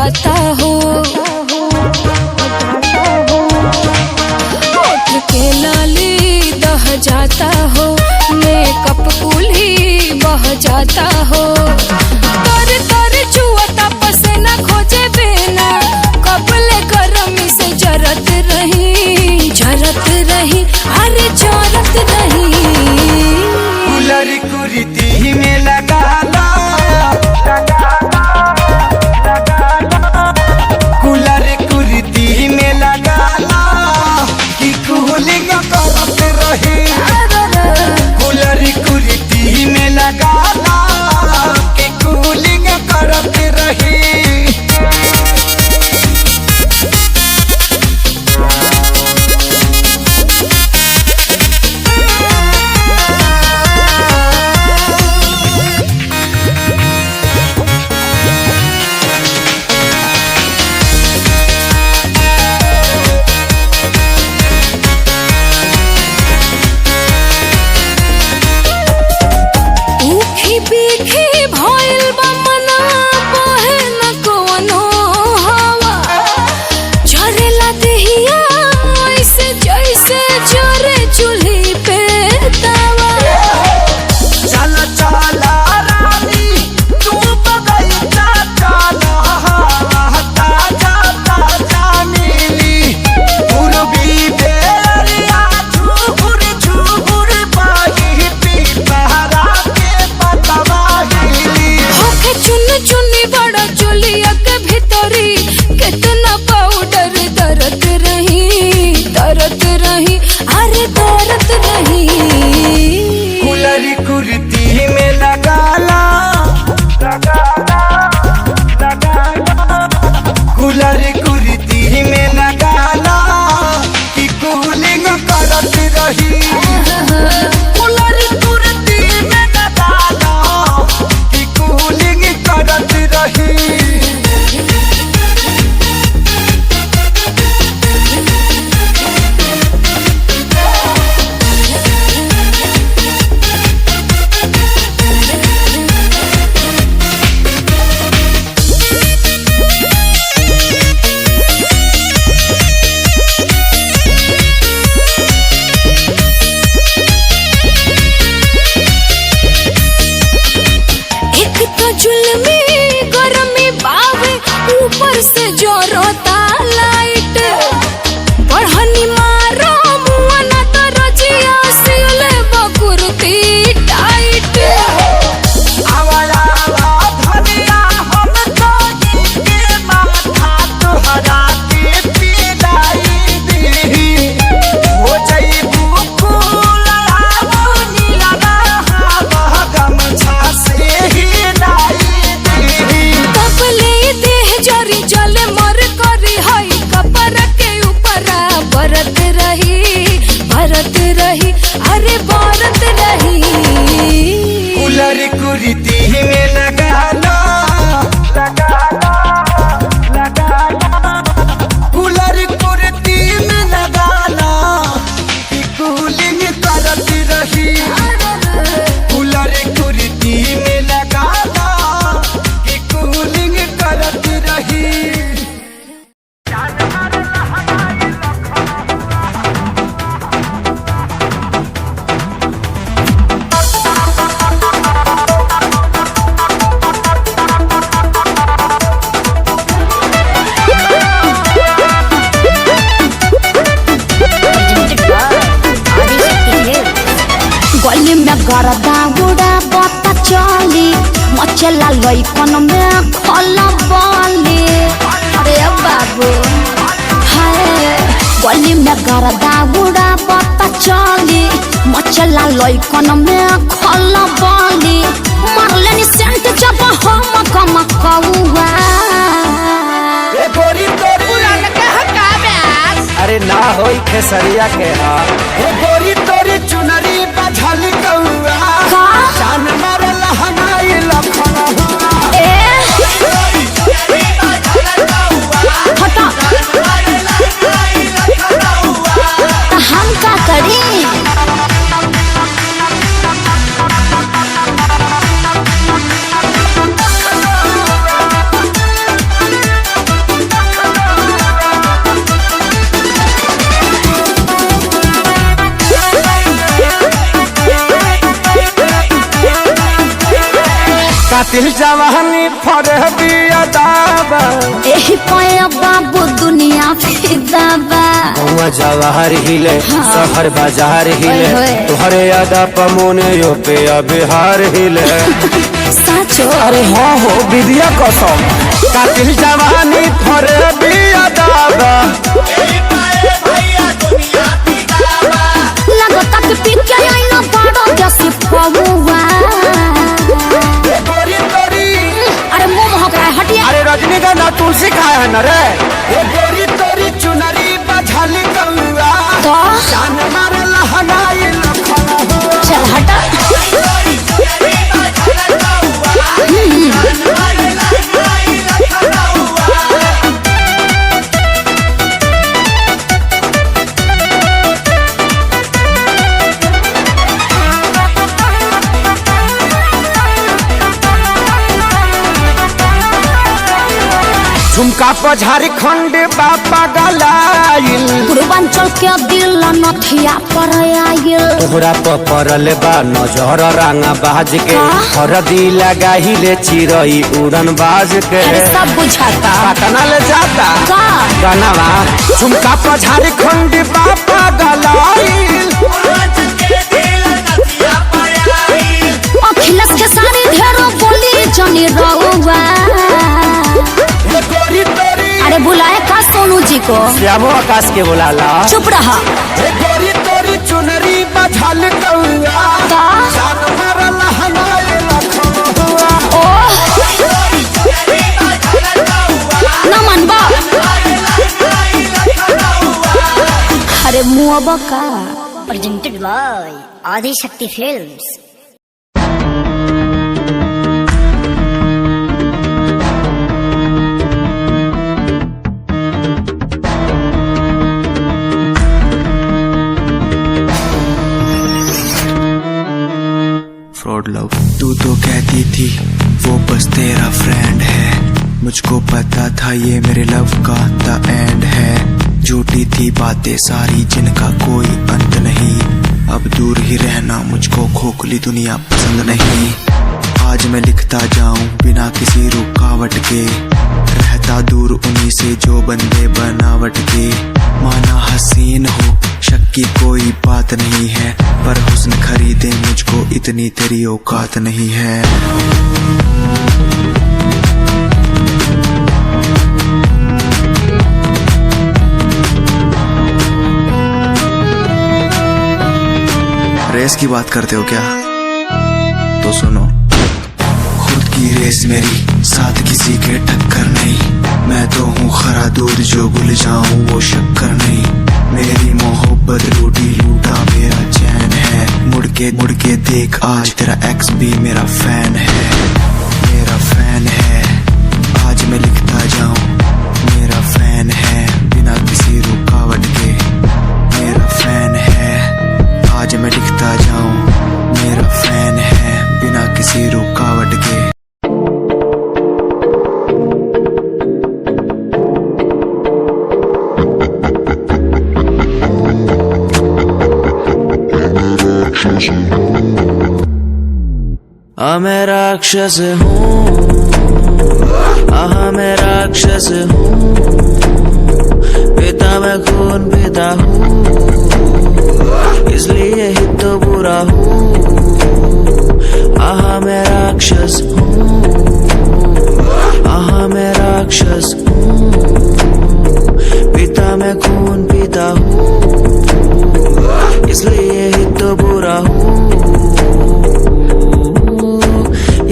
जाता हो, होठ के लाली दह जाता हो, मेकअप कुली बह जाता हो। तर तर चुअता पसीना खोजे बिना, कपले गरमी से जरत रही अरे जरत रही। कूलर कुर्ती में लगा ला, कूलर कुर्ती में लगा ला कि कूलिंग करत रही। कूलर कुर्ती में लगा ला कि कूलिंग करत रही। बीखी भइल बा मना, बहे न कोनो हवा, झरेला देहिया ऐसे जैसे जरे चूल्ही पे तवा। चला चला रानी तू बगैचा चला, ताजा ताजा मिली पूर्वी बेरिया झूर झूर पाही पीपहरा के पतवा हिली। होके चुन चुनी बड़ा चुलिया के भीतरी, कितना पाउडर दरत रही अरे दरत रही। कूलर कुर्ती में लगा ला, कूलर कुर्ती में लगा ला कि कूलिंग करत रही। कूलर कुर्ती में लगा ला कि कूलिंग करत रही। एक तो जुल्मी गरमी बावे, ऊपर से जोरता लाइट, बढ़नी मारो मुआना तो रजिया सिले बकुरती टाइट। आवाला धनिया हम तो के माथा तोहरा के पिलाई दी, हो जाइबू कुलरावो नीला हवा गमछा से हिलाई दी। कपले देह जरी जले मर करी हई, कपड़ा के ऊपरा बरत रही अरे बरत रही। कूलर कुर्ती में लगा ला, कूलर कुर्ती में लगा ला कि कूलिंग करत रही। कूलर कुर्ती में लगा ला कि कूलिंग करत रही। गली में गरदा उड़ा बता चली, मचला लइकन में खला बली। अरे बाबू हाय, गली में गरदा उड़ा बता चली, मचला लइकन में खला बली। मारलेनी सेंट जब हम कम कौआ। ए गोरी तोरी पुरान के हका ब्यास, अरे ना होई खेसरिया के हाल। ए गोरी तोरी चुनरी बझल कौआ, जान मारल हनाई लखना हुआ। हटा हम का करी। कातिल जवानी फरे बिया दाबा एही पाया बाबू दुनिया फिदा बा गौवा जवाहर हिले शहर बाजार हिले ओए। तुहरे यादा पमोने यो पे बिहार हिले साचो अरे हाँ हो विद्या कसम कातिल जवानी फरे बिया दाबा लगता कि पी के आईना बड़ो जैसे पहुआ अरे मुंह महक रहा है हटिए अरे रजनीगंधा तुलसी खाए है न रे ये गोरी तोरी चुनरी बझली कौआ तो जान मारे लहनाई लखना हुआ चल हटा झुमका पर झारखंड बापा गलाइल पूर्वांचल के दिल नथिया पर आयल तोहरा पर पड़ल बा नजर रंगा बाज के हरदी लगाहिले चिरई उड़न बाज के अरे सब बुझाता पटना ले जाता का गनवा झुमका पर झारखंड बापा गलाइल अखिलेश के सारी ढेरों बोली जनी रहुआ अरे बुलाए का सोनू जी को श्यामो आकाश के बुलाला चुप रहा गोरी तोरी चुनरी बझल कौआ का जान मारे लहनाई लखना हुआ ओ न मनबा अरे मुआबा का presented by Adi Shakti Films. Fraud love तू तो कहती थी वो बस तेरा फ्रेंड है मुझको पता था ये मेरे लव का द एंड है झूठी थी बातें सारी जिनका कोई अंत नहीं अब दूर ही रहना मुझको खोखली दुनिया पसंद नहीं आज मैं लिखता जाऊं बिना किसी रुकावट के रहता दूर उन्हीं से जो बंदे बनावट के माना हसीन हो शक की कोई बात नहीं है पर हुस्न खरीदे मुझको इतनी तेरी औकात नहीं है रेस की बात करते हो क्या तो सुनो खुद की रेस मेरी साथ किसी के टक्कर नहीं मैं तो हूँ खरा दूध जो भूल जाऊं वो शक्कर नहीं मेरी मोहब्बत लूटी लूटा मेरा चैन है मुड़ के देख आज तेरा एक्स भी मेरा फैन है आज मैं लिखता जाऊं मेरा फैन है बिना किसी रुकावट के मेरा फैन है आज मैं लिखता जाऊं मेरा फैन है बिना किसी रुकावट के मैं राक्षस हूँ मैं राक्षस हूँ पिता मैं खून पिता हूँ इसलिए ही तो बुरा हूँ मैं राक्षस हूँ मैं राक्षस हूँ पिता मैं खून पिता हूँ इसलिए ही तो बुरा हूँ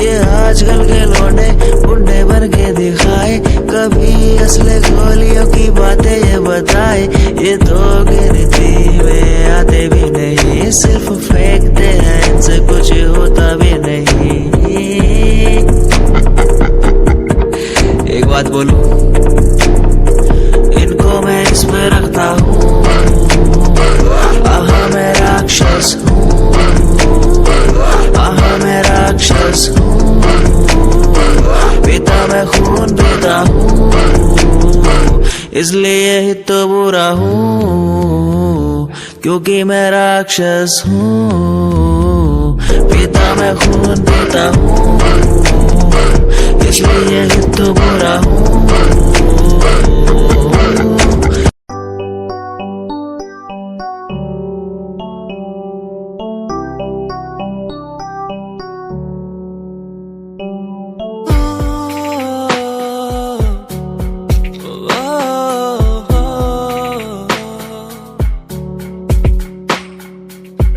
ये आजकल के लौंडे बुंडे बन के दिखाए कभी असले गोलियों की बातें ये बताए ये तो गिनती में आते भी नहीं सिर्फ फेंकते हैं इनसे कुछ होता भी नहीं एक बात बोलूं इनको मैं इसमें रखता हूँ मैं राक्षस हूँ मैं राक्षस हूँ पिता मैं खून पीता हूँ इसलिए ही तो बुरा हूँ क्योंकि मैं राक्षस हूँ पिता मैं खून पीता हूँ इसलिए तो बुरा हूँ।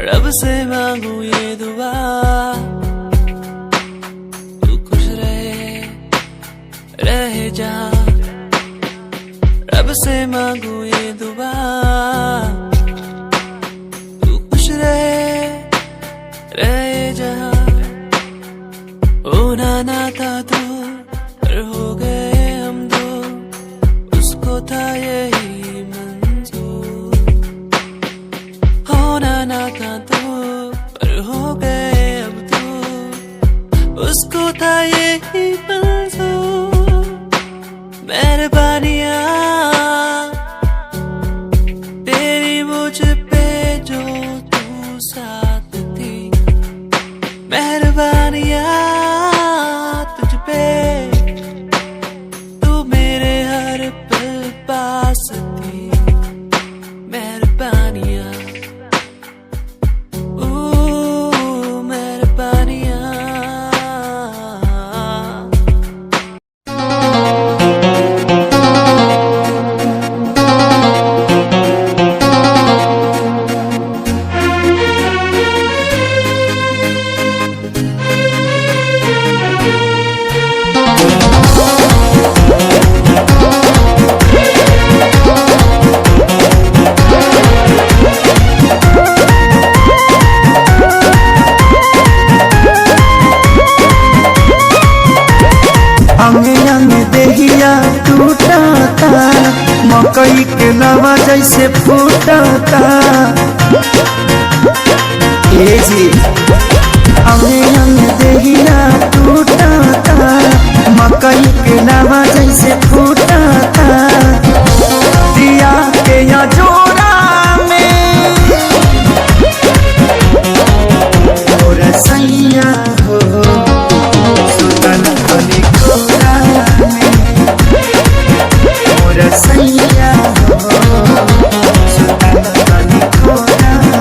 रब से मांगू ये दुआ, तू खुश रहे जा। रब से मांगू ये दुआ, तू खुश रहे जा। होना ना था तू पर हो गए हम दो, उसको था यही मंजूर। होना ना था तू पर हो गए अब तू, उसको था यही मंजूर। मेहरबानियाँ तेरी मुझ पे जो तू साथ थी, मेहरबानियाँ तुझ पे तू मेरे हर पल पास थी। मेहरबानियाँ मकई के लवा जैसे फूटता। ए जी हमें देहिया टूटता, मकई के लवा जैसे फूटता। दिया के या जोड़ा में और सैया हो सुतन बनी कोरा में, और सैया हो सुतन बनी कोरा में।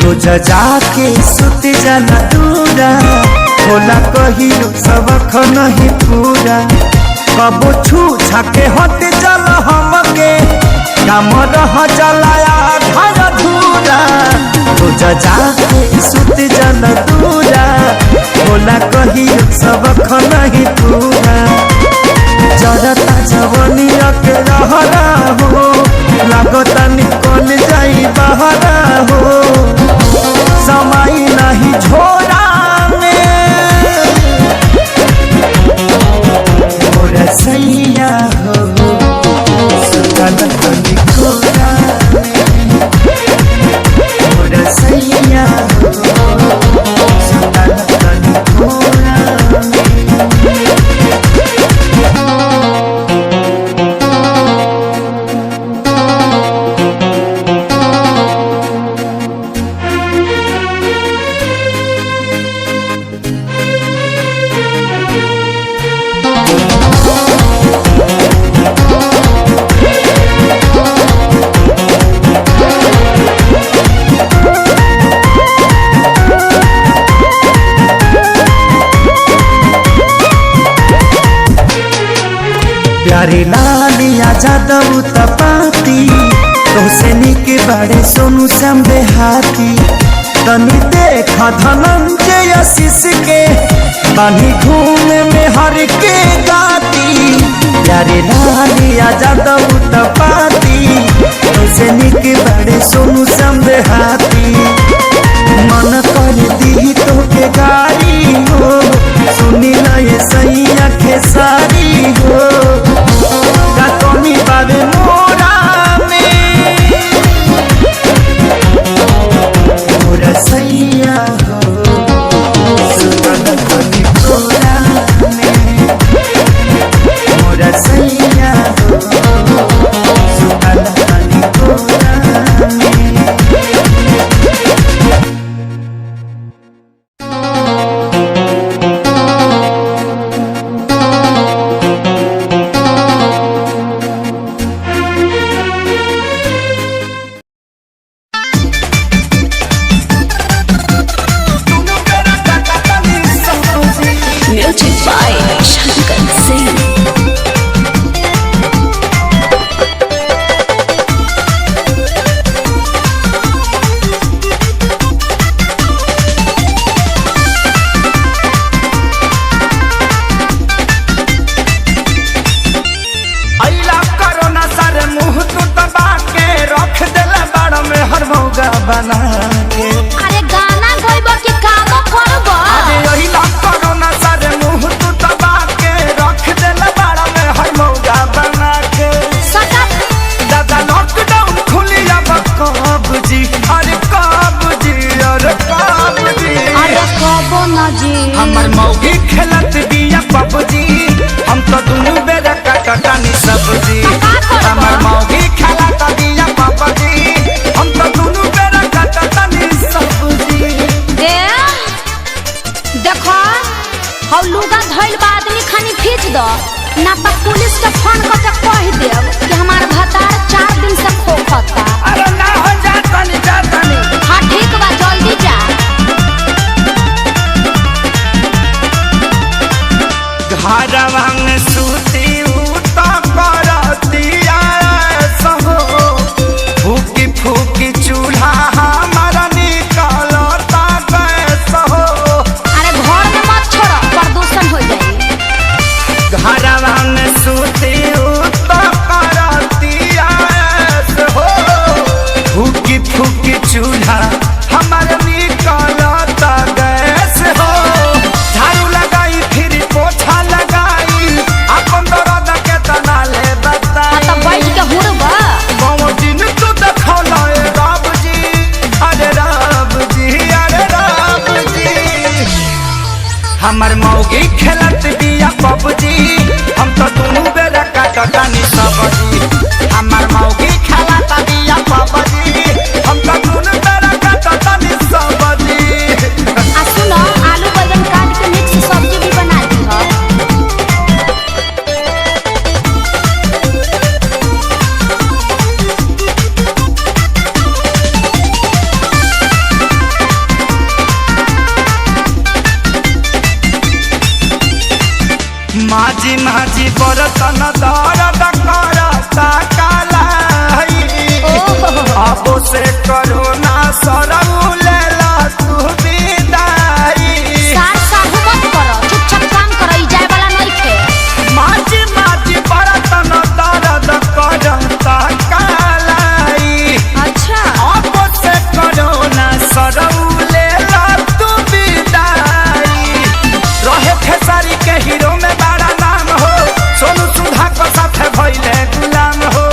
रोज जाके सुत जाना दूरा, होला कहियो सबक नहीं पूरा। कबो छू छाके हट जल हमके, काम रह जलाया घर धूरा। रोज जाके सुत जाना दूरा, होला कहियो सबक नहीं पूरा। जरता जवनिया के रहरा हो, लागता निकल जाई बहरा हो। समय नहीं झोरा में और सैया हो सुतन बनी कोरा में, और सैया हो सुतन बनी कोरा में। प्यारे लालिया जादव तपाती, तोसे निके बड़े सोनू श्याम देहाती। तनी देखा धनंजय आशीष के, बानी घूमे में हर के गाती। प्यारे लालिया जादव तपाती, तोसे निके बड़े सोनू श्याम देहाती। मन कर दी तो के गाड़ी हो, सुनी ना ये सैया खेसारी हो। कमी बाबे मोरा में सैया हो सुतल तनी कोरा में मोरा सैया हो सुतल तनी कोरा में। Music by Shankar Singh. अइला कोरोना सारे मुंह तू दबा के रख देला बाड़ में हर मौगा बना के। अरे गाना गइबो कि काम करबो? अरे अइला कोरोना सारे मुंह तू दबा के रख देला बाड़ में हर मौगा बना के। सटक दादा लॉकडाउन खुली अब कब जी अरे कब जी अरे कब जी। अरे कबो ना जी हमर मौगी खेलत बिया पबजी हम तो दुनू बेरा काटानी सब्जी। हमर मौगी खेलत बिया पबजी हम तो दुनू बेरा काटानी सब्जी। ए देखो हौ लुगा धइल बा आदमी खानी खींच दो ना तो पुलिस के फोन करके कह देब कि हमार भतार 4 दिन से खोखता। अरे ना हो जातनी जातनी। हाँ ठीक बा जल्दी जा। घरवा में सूती उता करतिया सहो फूकी फूकी चूल्हा हमारा निकलता गैस हो। अरे घर में मत छोड़ो प्रदूषण हो जाई। घरवा में सूती उता करतिया हो फूकी फूकी चूल्हा हमारा निकलता गैस हो। झाड़ू लगाई फिर पोछा लगाई अपन दर्द के तना ले बता। हाँ तो बैठ के हुड़बा। बाबू दिन तू देखौला ए रब जी अरे रब जी अरे रब जी। हमर मौगी खेलत बिया पबजी हम तो दुनू बेरा काटानी सब्जी। हमर मौगी खेलत बिया पबजी हम तो दुनू बेरा काटानी सब्जी। आ सुनो आलू बैंगन काट के मिक्स सब्जी भी बना दी हो। माझी माझी बरतन दर्द करता कालाई अब से करोना सरऊ लेला तू विदाई। सार साहू मत करो चुपचाप काम करो ई जाए वाला नहीं थे। माझी माझी बरतन दर्द करता कालाई अच्छा अब से करोना सरऊ लेला तू विदाई। रहे खेसारी के हीरो में बड़ा नाम हो सोनू सुधा को साथ भइले गुलाम हो।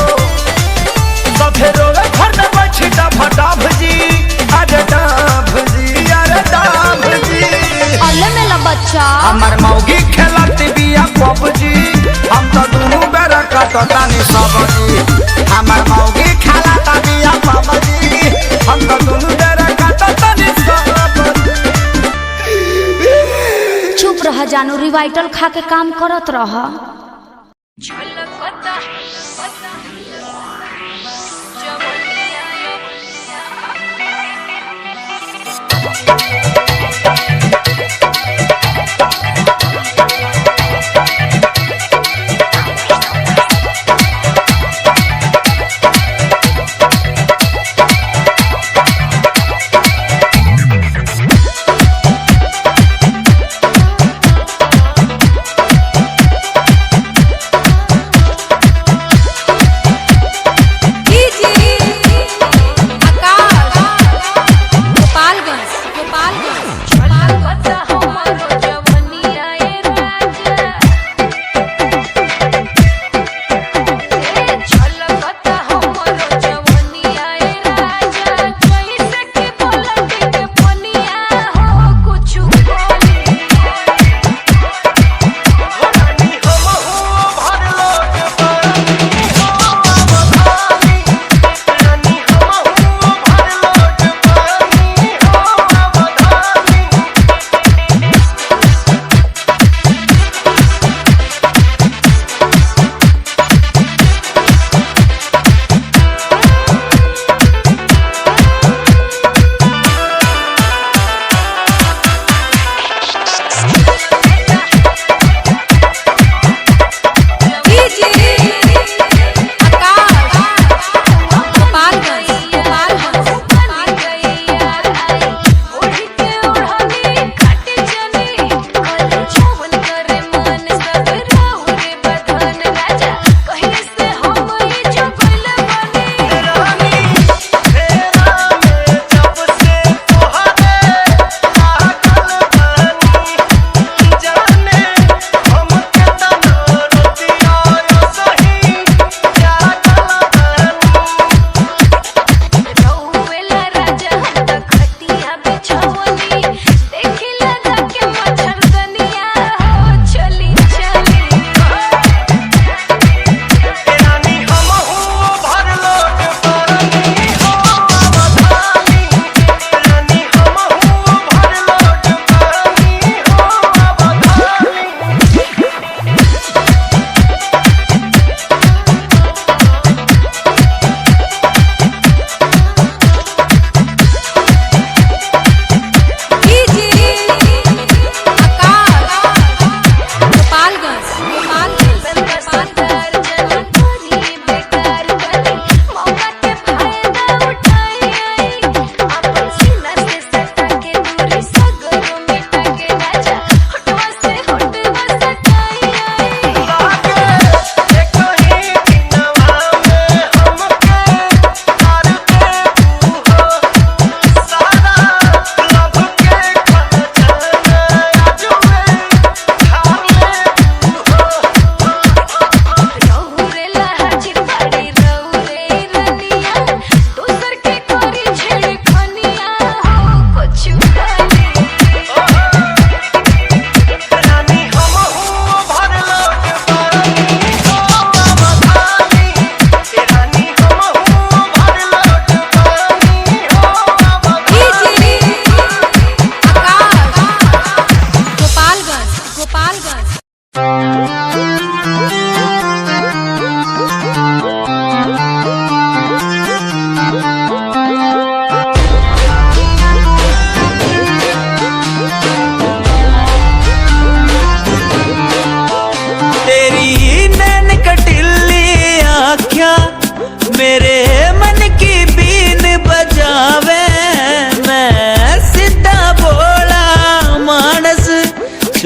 तो फिर घर में बैठी डभ डभ जी अरे डभ जी अरे डभ जी। अल्ले मेला बच्चा हमर मौगी खेलत बिया पबजी हम तो दुनू बेरा काटानी सब्जी। हमर मौगी खेलत बिया पबजी हम तो दुनू बेरा काटानी सब्जी। चुप रह जानू रिवाइटल खा के काम करत रह।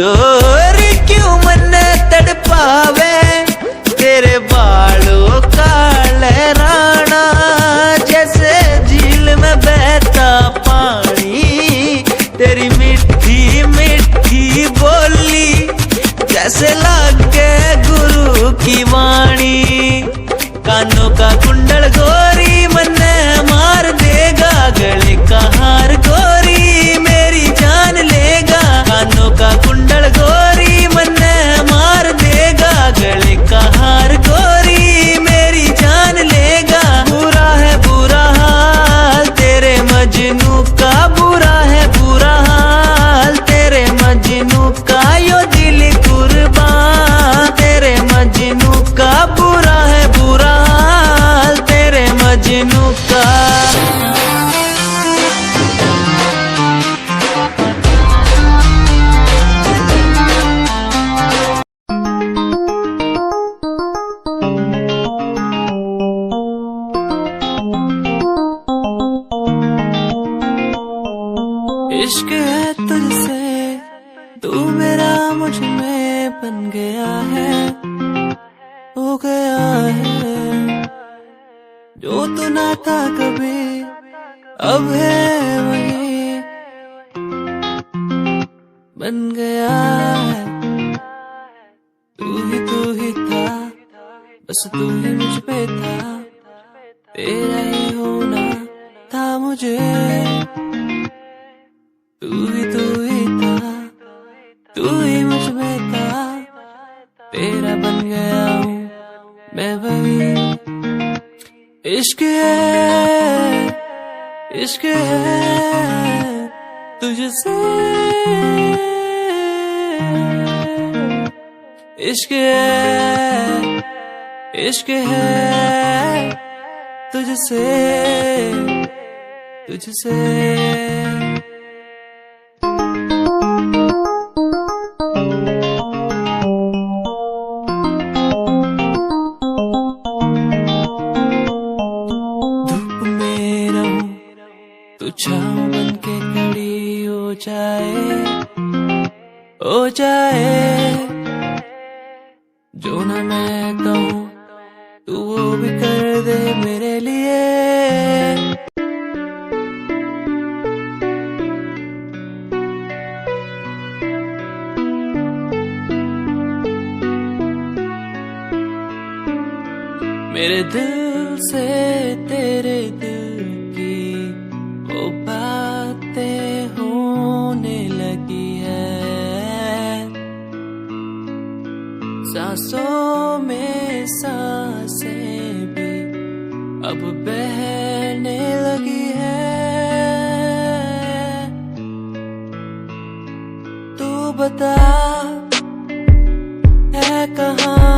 छोरी क्यों मन तड़पावे तेरे बालों का लहराना, जैसे झील में बहता पानी, तेरी मीठी मीठी बोली जैसे लागे गुरु की वाणी। कानों का कुंडल गोरी मन्ने मार देगा, गले का हार गोरी मेरी जान लेगा। कानों का कुंडल गोरी मन्ने मार देगा, गले का हार गोरी मेरी जान लेगा। बुरा है बुरा हाल तेरे मजनू का, बुरा है बुरा हाल तेरे मजनू का, यो दिल कुर्बान तेरे मजनू का। बुरा है बुरा हाल तेरे मजनू का। इश्क है तुझसे, तू मेरा मुझ में बन गया है, हो गया है। जो तू ना था कभी अब है वही बन गया है। तू ही था, बस तू ही मुझ पे था, तेरा ही होना था मुझे। तू ही था, तू ही मुझ में था, तेरा बन गया हूँ मैं वही। इश्क है इश्क है तुझसे, इश्क है इश्क है तुझसे तुझसे। छाँव बन के खड़ी हो जाए, जो ना मैं कहूँ तू वो भी कर दे मेरे लिए। मेरे दिल से तेरे दिल की वो बातें होने लगी है, सांसों में सांसें भी अब बहने लगी है। तू बता है कहाँ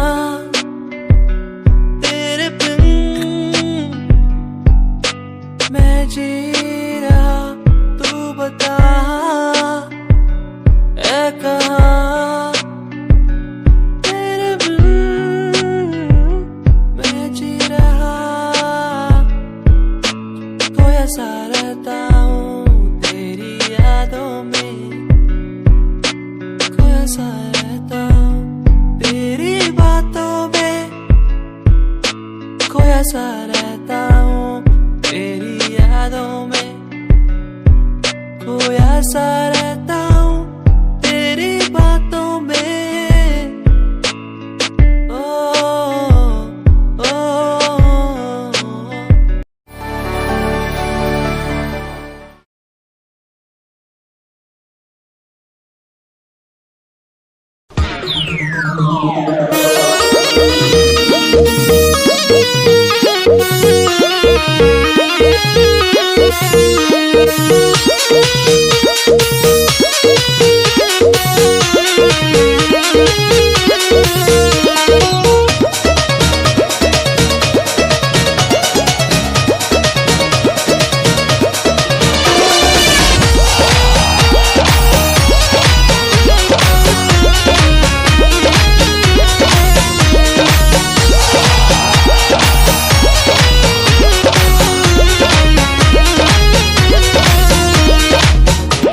तेरे बिन मैं जी रहा, तू बता है कहाँ तेरे बिन मैं जी रहा। खोया सा रहता हूँ तेरी यादों में, खोया सा रहता हूँ तेरी बातों में, खोया सा रहता हूँ तेरी यादों में, खोया सा रहता हूँ तेरी बातों में। ओ, ओ,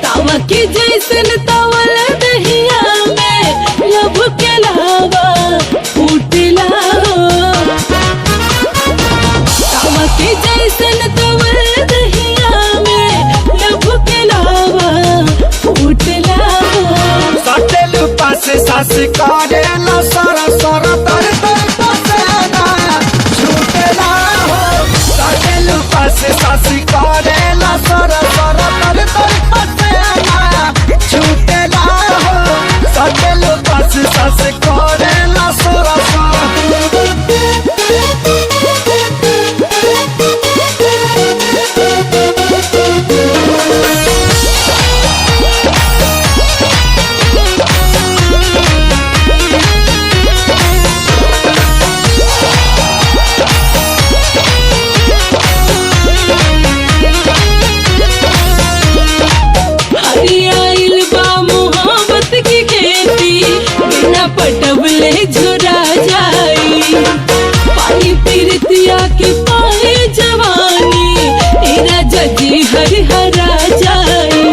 तावा की जैसन तवल दहिया सास करेला सर सर तर तर पसेना छूटेला हो सटेलू पास सास करेला सर सर तर तर पसेना छूटेला हो सटेलू पास सास करेला सर पटबले झुरा जाई पानी पीरतिया के पाए जवानी तेरा जजी हर हरा जाई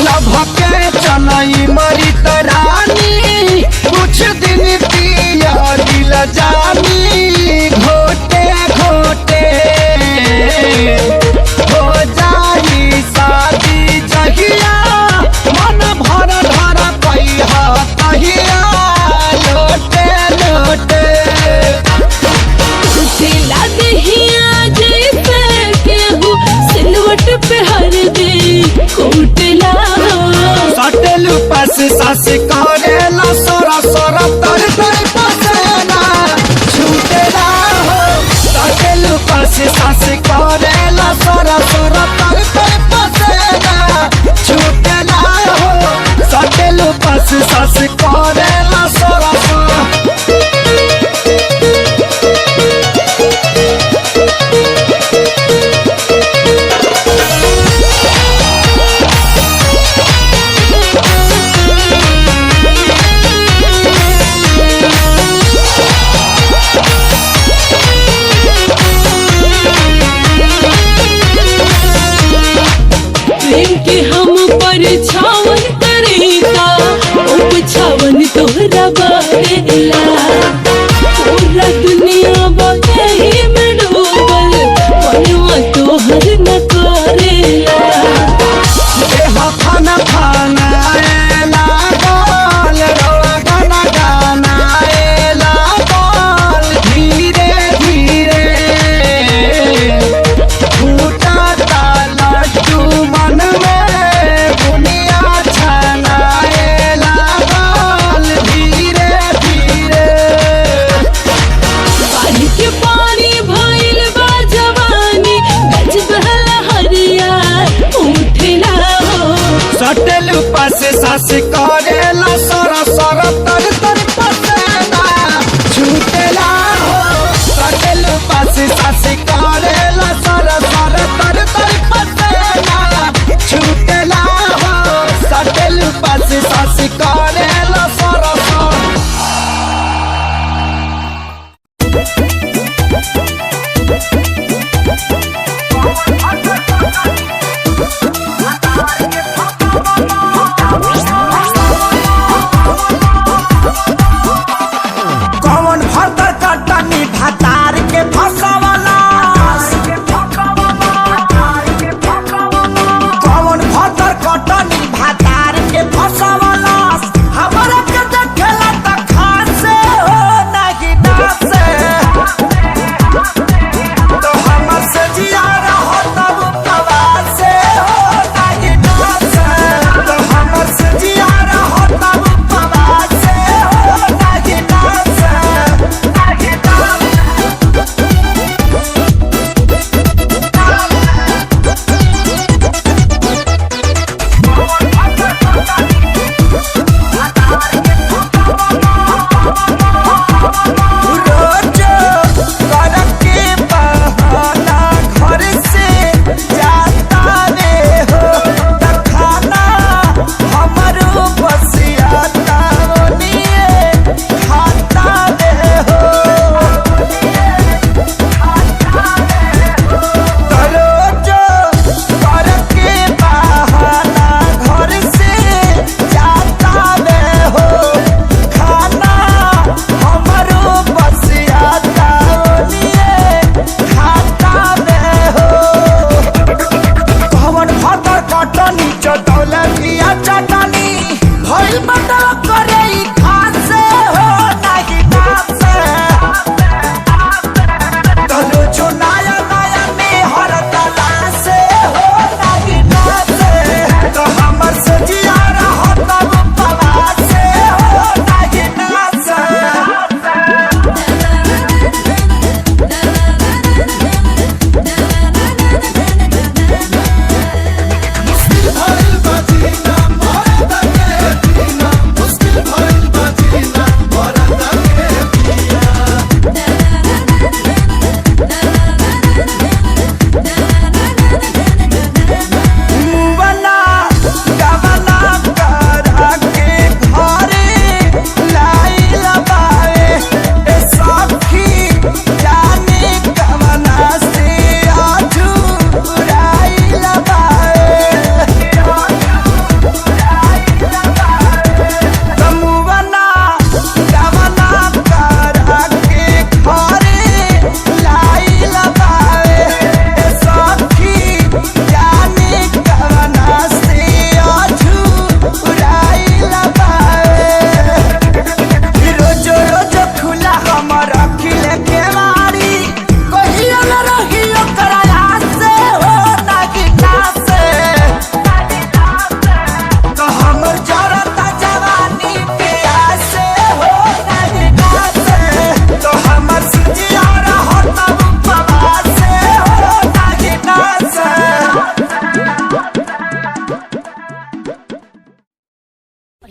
लभके चनई मरी तरानी कुछ दिन पिया दिल जानी घोटे घोटे हो जाई शादी जहिया मन भर धर कहिया कहिया लोटे लोटे सिला दहिया जैसे केहू सिलवट पे हर दे कोटला सटेलू पास सास करेला सोरा सोरा तर तर पसेना छूटेला हो सटेलू पास सास करेला सोरा सोरा तर तर पसेना छूटेला हो सटेलू पास सास करेला सोरा सोरा प्रेम के हम पर छावन करेगा छावन तोहरा बारेला पूरा दुनिया बकही में डूबल मनवा तोहर न करेला खाना खाना लागल रोआ गाना गाना लागल धीरे धीरे फूटा लड्डू मन में बुनिया छाना लागल धीरे धीरे पानी के पानी भइल बा जवानी गज बहला हरिया उठला हो सटेलू पास सास करेला सर सर तर तर पसेना छूटेला हो सटेलू पास सास करेला सर सर तर तर पसेना छूटेला हो सटेलू पास सास करेला सर सर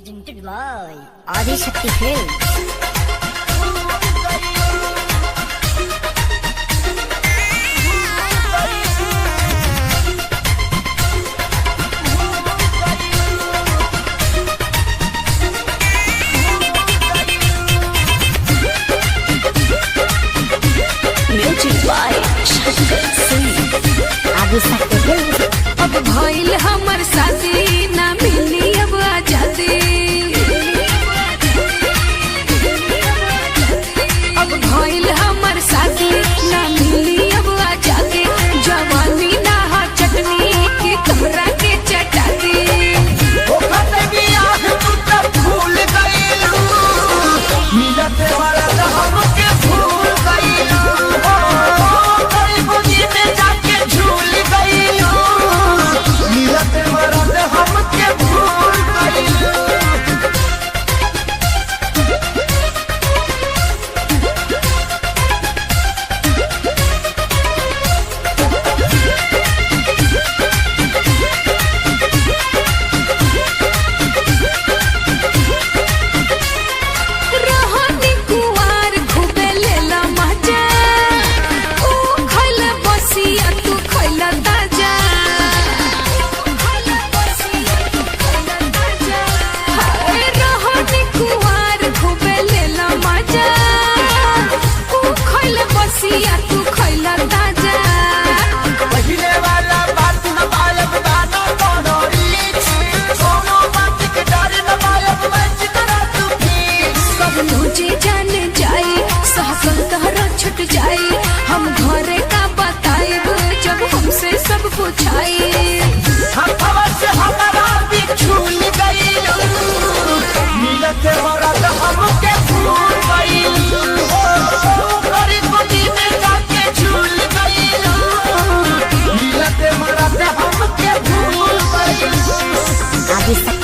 Presented by Adi Shakti Films. Music by Shankar Singh. Adi Shakti Films. अब भइल हमर शादी ना मिली अब आजादी। अब भइल हमर शादी ना मिली अब आजादी। जवानी ना हा चटनी की तोहरा के चटाती। रहनी कुंवार खूबे लेला मजा। ऊ खइला बसिया तू खइला ताजा। हाय रहनी कुंवार खूबे लेला मजा। ऊ खइला बसिया तू खइला ताजा। पहिले वाला बात न मालूम दाना कोनो रीच कोनो बात के डर न मालूम मैं जितना तू ठीक सब तुझे जान जाए सहकल तहरा छुट जाए। हम घरे का बताएब जब हमसे सब पूछाए। हवा से हमारा भी छूल गई मिलत औरत हमके भूल गई गरी गोदी में जाके झूल गई मिलत औरत हमके भूल गई Adi Shakti.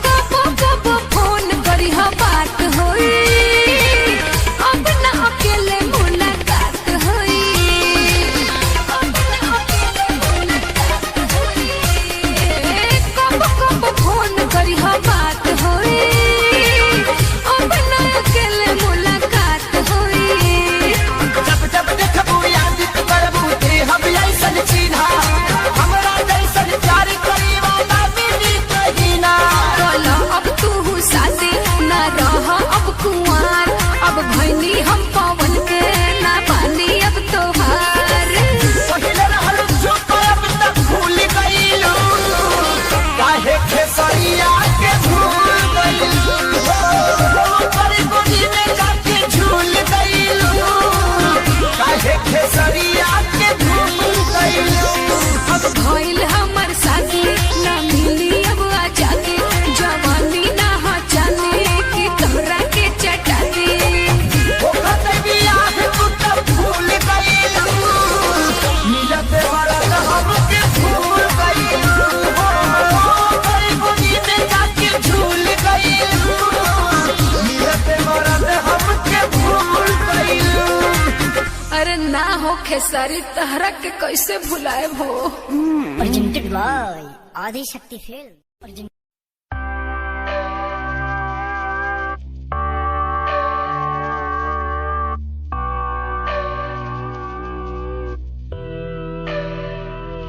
कबो कबो फोन करी हा बात होई। अब ना अकेले मुलाकात होई। अब ना अकेले मुलाकात होई। कबो कबो फोन करी हा बात होई। अब ना अकेले मुलाकात होई। जब जब देखबू याद करबू ते हम ऐसन चिन्हा हमरा जैसन प्यार करी वाला मिली कहीं ना बोलो अब तू साथी ना रह अब कुंवार। अब भैनी हम पवन के ना पानी अब तोहार। पहिले रहल चुप अब तक भूल गईलू काहे खेसरिया के भूल गईलू गरी गोदी में जाके झूल गईलू काहे खेसरिया के भूल गईलू अब भइल हमर शादी ना मिली अब आजादी। जवानी ना हा जाने की तोहरा के चटाती। ओखते भी आह तू तब भूल गईलू मिलत औरत हमके भूल गईलू गरी गोदी में जाके झूल गईलू मिलत औरत हमके भूल गईलू अरे ना हो खेसारी तहरा के कैसे भुलाए हो। Presented by Adi Shakti Films.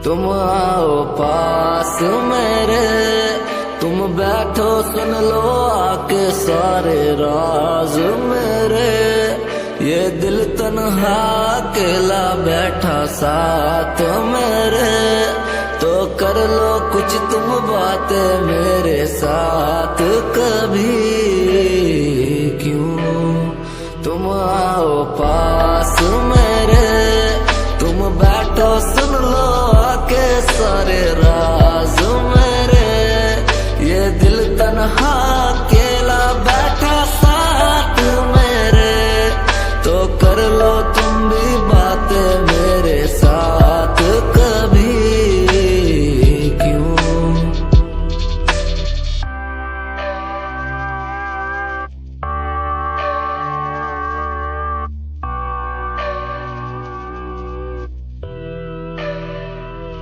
तुम आओ पास मेरे तुम बैठो सुन लो आके सारे राज मेरे। ये दिल तन्हा अकेला बैठा साथ मेरे तो कर लो कुछ तुम बातें मेरे साथ कभी क्यों। तुम आओ पास मेरे तुम बैठो सुन लो आके सारे राज मेरे। ये दिल तन्हा अकेला बैठा साथ मेरे तो कर लो तुम भी बातें मेरे साथ कभी क्यों।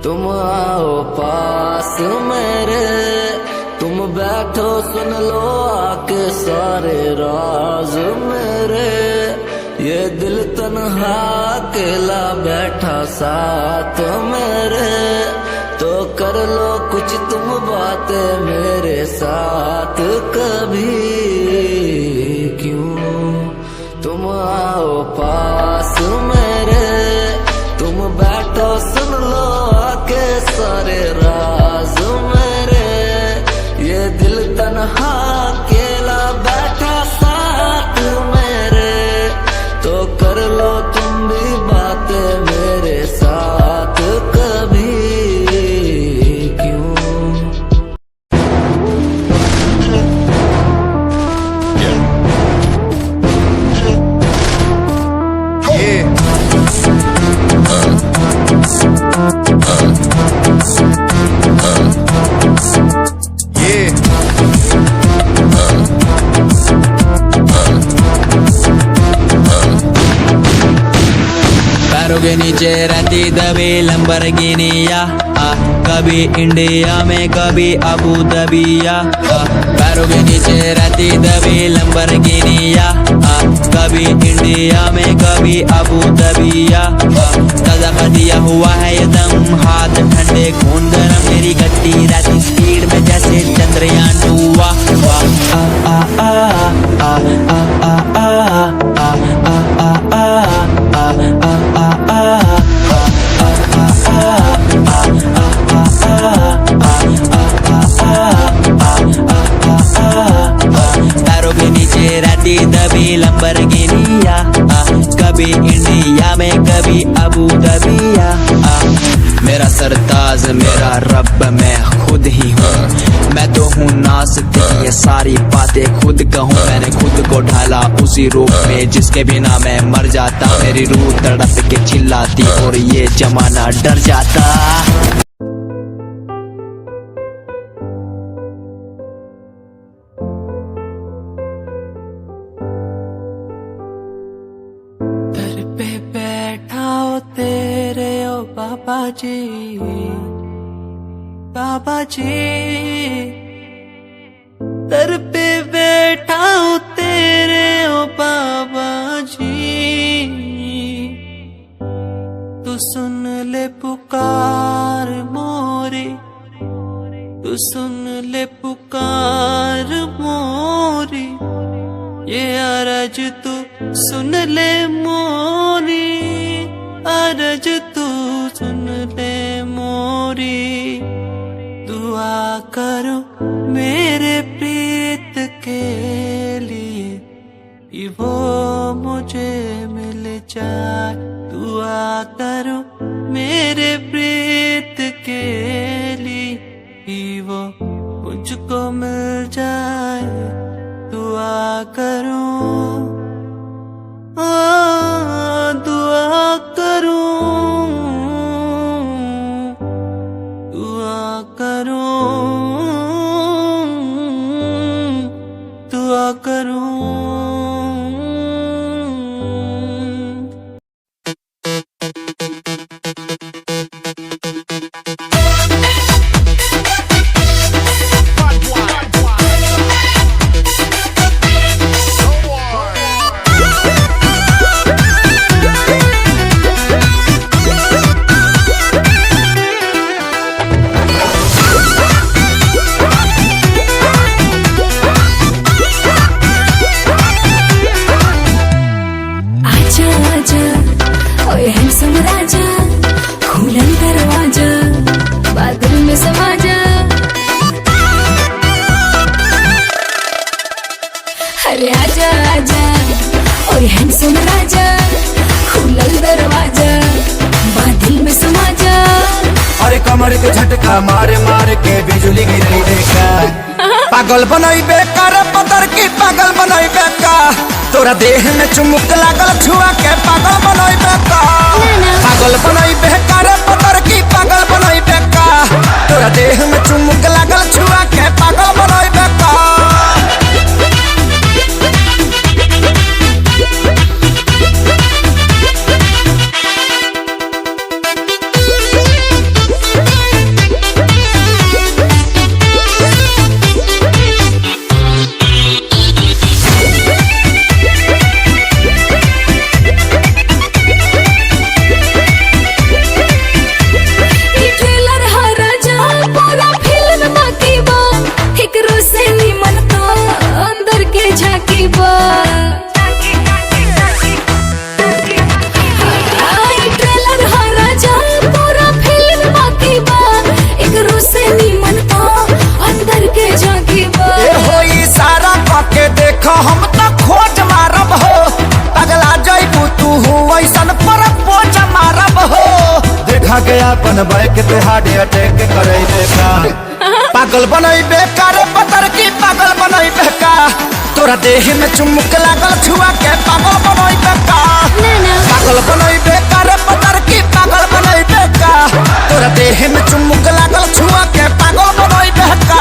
तुम आओ पास मेरे, तुम बैठो सुन लो आके सारे राज मेरे। ये दिल तन्हा अकेला बैठा साथ मेरे, तो कर लो कुछ तुम बातें मेरे साथ कभी। क्यों तुम आओ पास मेरे, तुम बैठो सुन लो आके सारे राज मेरे। ये दिल तन्हा अकेला बैठा साथ मेरे, तो कर लो तुम भी बातें मेरे साथ कभी। क्यों पैरों के नीचे रहती दबी लंबरगिनिया, कभी इंडिया में कभी अबू दबिया। पैरों के नीचे रहती दबी लंबरगिनिया, कभी इंडिया में कभी अबू दबिया। ताजा कर दिया हुआ है ये दम, हाथ ठंडे खून गरम, मेरी गड्डी रहती स्पीड में जैसे चंद्रयान 2। पैरों के नीचे रहती दबी लंबरगिनिया, कभी इंडिया में कभी अबू दबिया। मेरा सरताज मेरा रब मैं खुद ही हूँ, मैं तो हूँ नासती, ये सारी बातें खुद कहूँ। मैंने खुद को ढाला उसी रूप में जिसके बिना मैं मर जाता। मेरी रूह तड़प के चिल्लाती और ये जमाना डर जाता। दर पे बैठा हो तेरे ओ बाबा जी, बाबा जी। दर पे बैठा हो तेरे ओ बाबा जी, तू सुन ले पुकार मोरी, तू सुन ले पुकार मोरी। ये अरज तू सुन ले मोरी, अरज तू सुन ले मोरी। दुआ करो मेरे प्रीत के लिए, कि वो मुझे मिल जाए। दुआ करो मेरे प्रीत के लिए, कि वो मुझको मिल जाए। दुआ करूं, दुआ करूं, दुआ करूं, दुआ करूं। अरे आजा आजा ओए हैंडसम राजा, खुलल दरवाजा बादल में समा जा। अरे कमर के झटका मारे मारे के बिजली गिरी देखा, पागल बनाई बेकार पतर की पागल बनाई बेका। तोरा देह में चुमुक लागल छुआ के पागल बनाई बेका, पागल बनाई बेकार पतर की पागल बनाई बेका। तोरा देह में चुमुक लागल छुआ के पागल बनाई बेका। के झाकी बा ट्रेलर हा राजा पूरा फिल्म बाकी बा एक रूसे नीमन तो अंदर के झाकी बा ए होई सारा पाके देखो हम तो खोज मारब हो पगला जइबू तू ऐसन पर पोज मारब हो देखा गया अपन बैक ते हार्ट अटैक करे देखा पागल बनैबे करे पतर की पागल बनैबे का तोरा देह में चुमुक लागल छुआ के पागल बनैबे का पागल बनैबे करे पतर की पागल बनैबे का तोरा देह में चुमुक लागल छुआ के पागल बनैबे का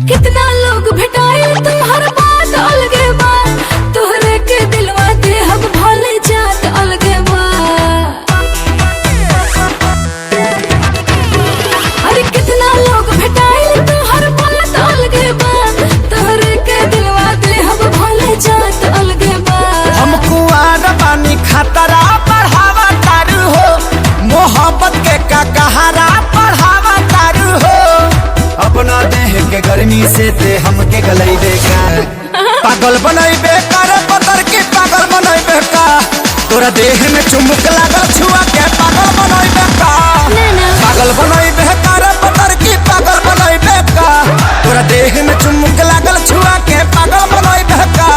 कितना लोग भेटाए तुम्हार बात अलगे बा तोहरे के दिलवा दे हम भले जात अलगे बा अरे कितना लोग भेटाए तुम्हार बात अलगे बा तोहरे के दिलवा दे हम भले जात अलगे बा हम कुआर बानी खतरा बढ़ावा तारू हो मोहब्बत के का कहारा बढ़ावा तारू हो अपना देह के गर्मी से दे हमके गलैबे का पागल बनैबे कर पतर के पागल बनैबे का तोरा देह में चुमुक लागल छुआ के पागल बनैबे का पागल बनैबे कर पतर के पागल बनैबे का तोरा देह में चुमुक लागल छुआ के पागल बनैबे का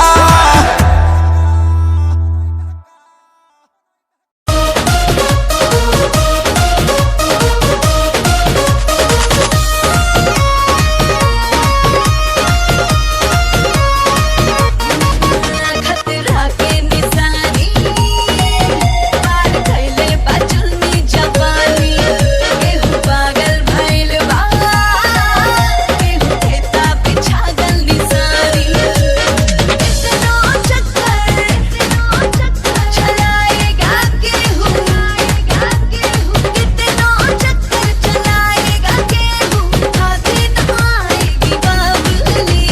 खतरा के निशानी पार खैले बाजुलनी जवानी केहू पागल भइल बा केहू खेता पे छागल निशानी इतना चक्कर चलाएगा केहू कितना चक्कर चलाएगा केहू हाथी न आएगी बाबुली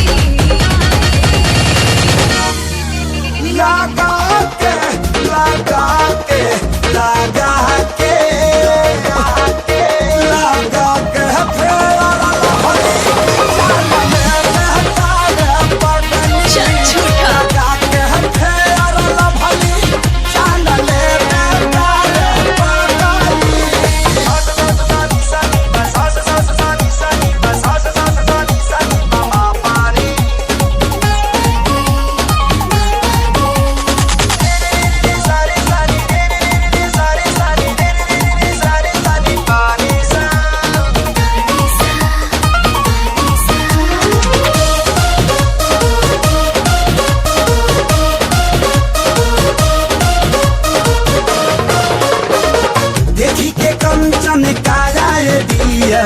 देखी के कंचन काया दिया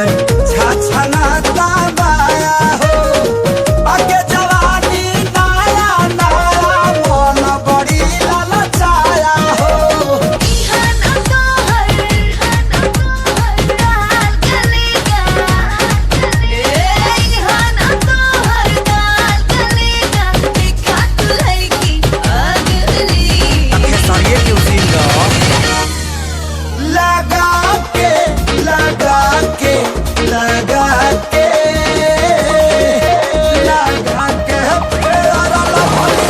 छाछना ताबाया हो आगे जवानी नाया नाया मन बड़ी ललचाया हो इहाना तो हर दाल गलेगा इहाना तो हर दाल गलेगा देखा तू है कि अगली लगा के लगा के लगा के लगा के प्यारा लभली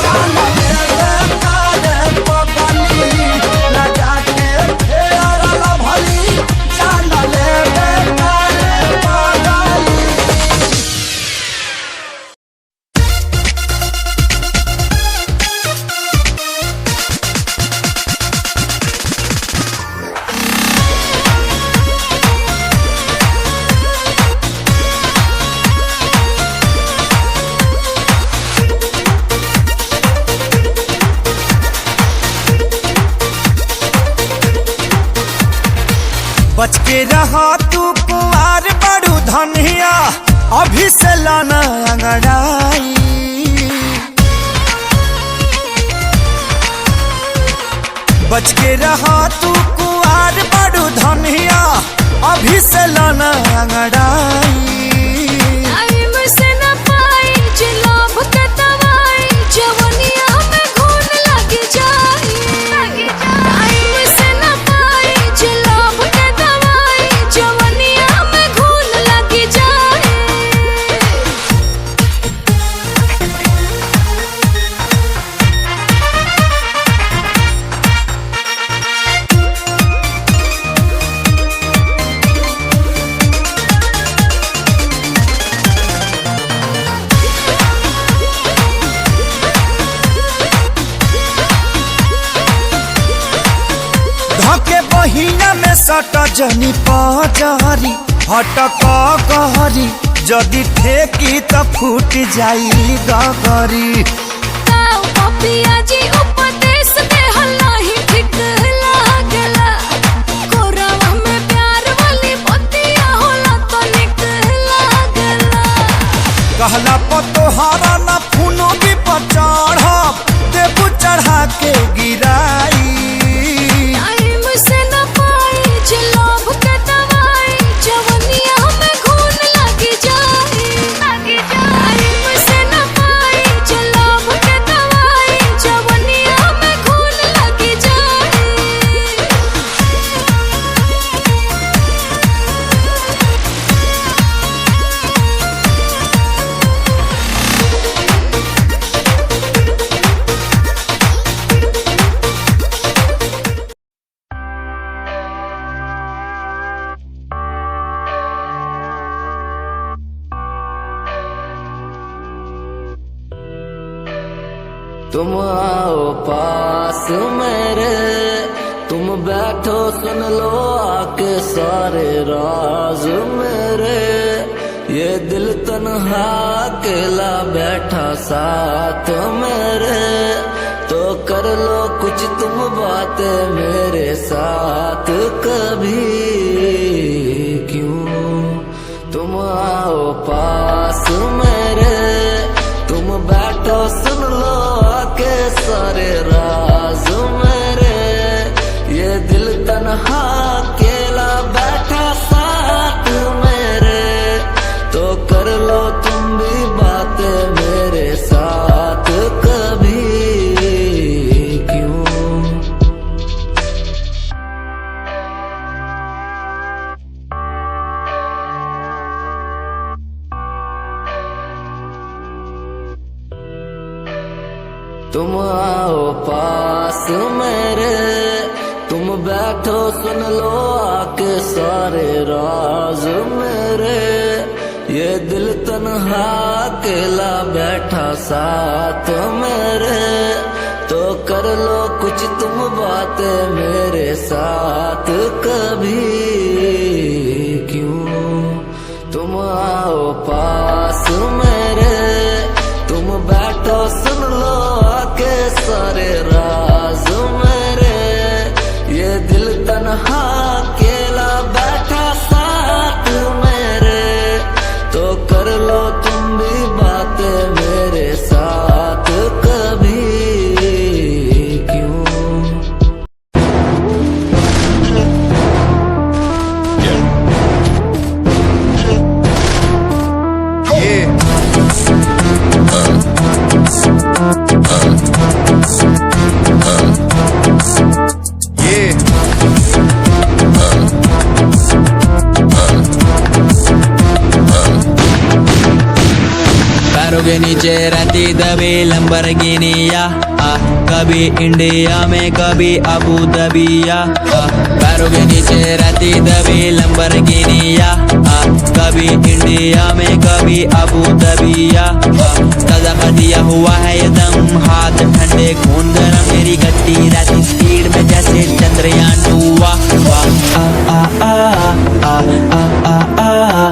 जाना मेरे काले पगली लगा के प्यारा लभली जाना मेरे काले पगली बच के रहा तू कुआर बड़ू धनिया अभी से लाना अंगड़ाई बच के रहा तू कुआर बड़ू धनिया अभी से लाना अंगड़ाई टाइम से न पाई जे लोभ के दवाई जवनिया में घून लग जाई टाइम से न पाई जे लोभ के दवाई जवनिया में घून लग जाई धके बहिना में सट जनी पजारी हटक गहरी जदि ठेकी त फूट जाई गगरी ताऊ पपिया जी उपदेश दे हल्ला ही ठीक लागला कोरावा में प्यार वाली बतिया होला तो निक लागला कहला पतोहारा ना फूनो भी पचढ़ देबू चढ़ा के गिराई टाइम से न पाई जे लोभ के दवाई जवनिया में घून लग जाई टाइम से न पाई जे लोभ के दवाई जवनिया में घून लग जाई तुम आओ पास मेरे, तुम बैठो सुन लो आके सारे राज मेरे। ये दिल तन्हा अकेला बैठा साथ मेरे, तो कर लो कुछ तुम बातें मेरे साथ कभी। क्यों तुम आओ पास मेरे, तुम बैठो सुन लो आके सारे राज मेरे। ये दिल तन्हा अकेला बैठा साथ मेरे, तो कर लो तुम भी बातें मेरे साथ कभी। क्यों तुम आओ पास मेरे, तुम बैठो सुन लो आके सारे राज मेरे। ये दिल तन्हा अकेला बैठा साथ मेरे, तो कर लो कुछ तुम बातें मेरे साथ कभी। क्यों तुम आओ पास मेरे, तुम बैठो सुन लो आके सारे राज मेरे। ये दिल तन्हा अकेला बैठा साथ मेरे, तो कर लो तुम भी बातें मेरे साथ कभी। क्यों पैरों के नीचे रहती दबी लंबरगिनिया, कभी इंडिया में कभी अबू दबिया। पैरों के नीचे रहती दबी लंबरगिनिया, कभी इंडिया में कभी अबू दबिया। ताजा कर दिया हुआ है ये दम, हाथ ठंडे खून गरम, मेरी गति रहती स्पीड में जैसे चंद्रयान 2। आ आ आ आ आ आ आ आ आ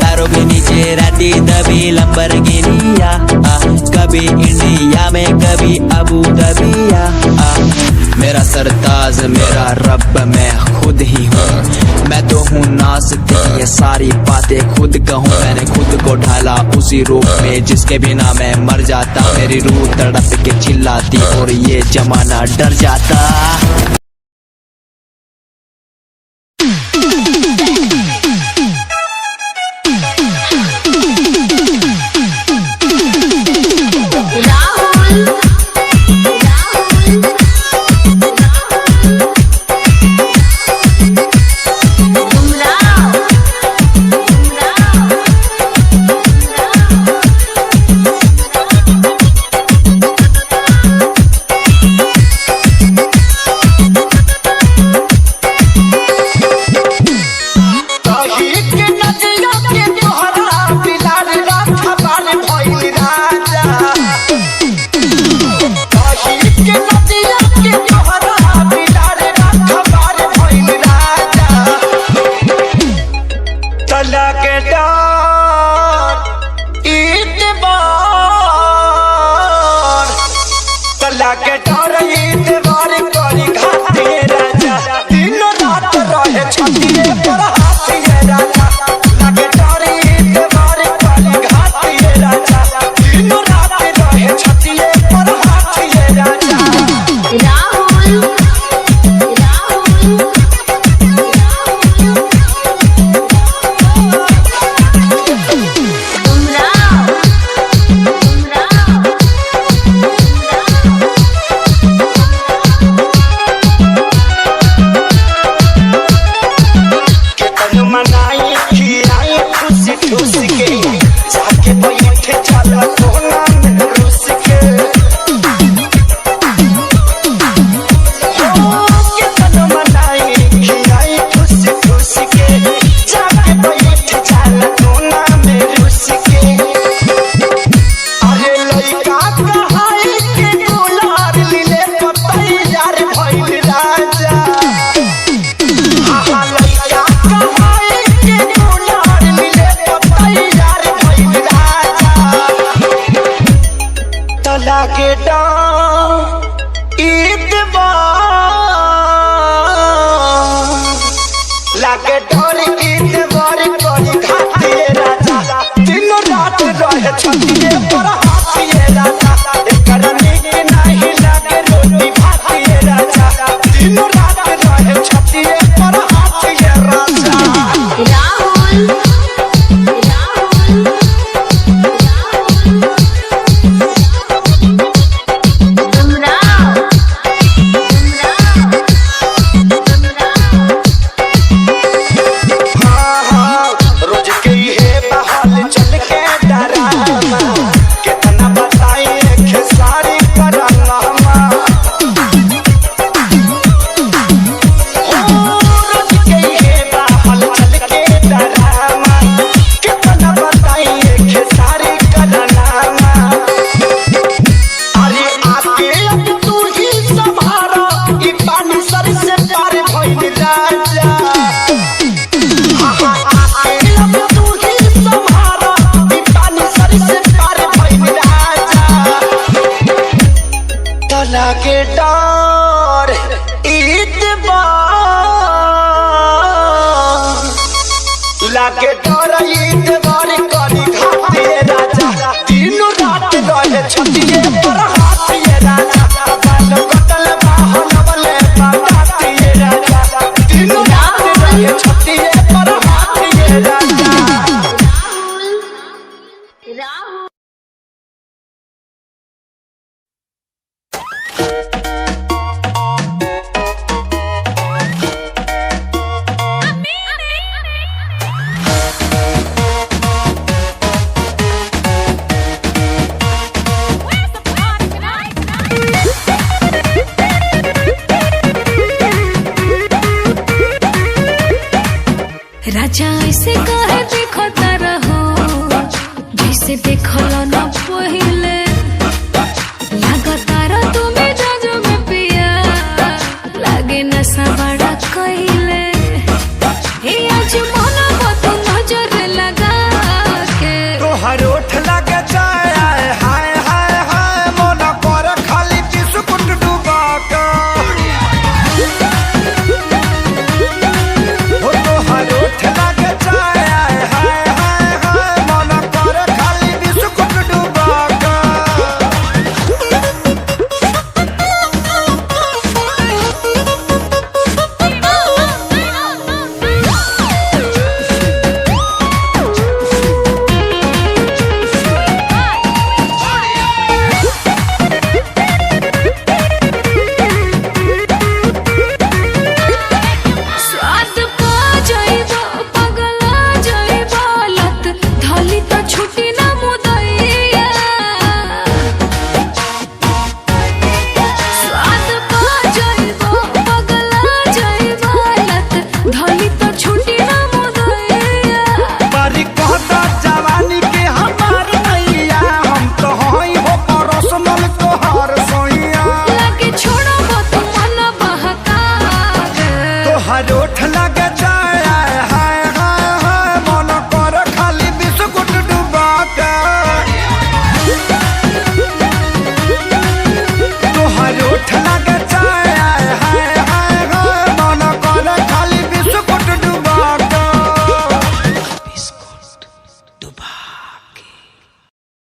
पैरों के नीचे रहती दबी लंबरगिनिया, कभी इंडिया में कभी अबू दबिया। मेरा सरताज मेरा रब मैं खुद ही हूँ, वास्ते ये सारी बातें खुद कहूँ मैंने खुद को ढाला उसी रूप में जिसके बिना मैं मर जाता। मेरी रूह तड़प के चिल्लाती और ये जमाना डर जाता। राजा ऐसे कहे देखो तारा हो जैसे देखल न पहिले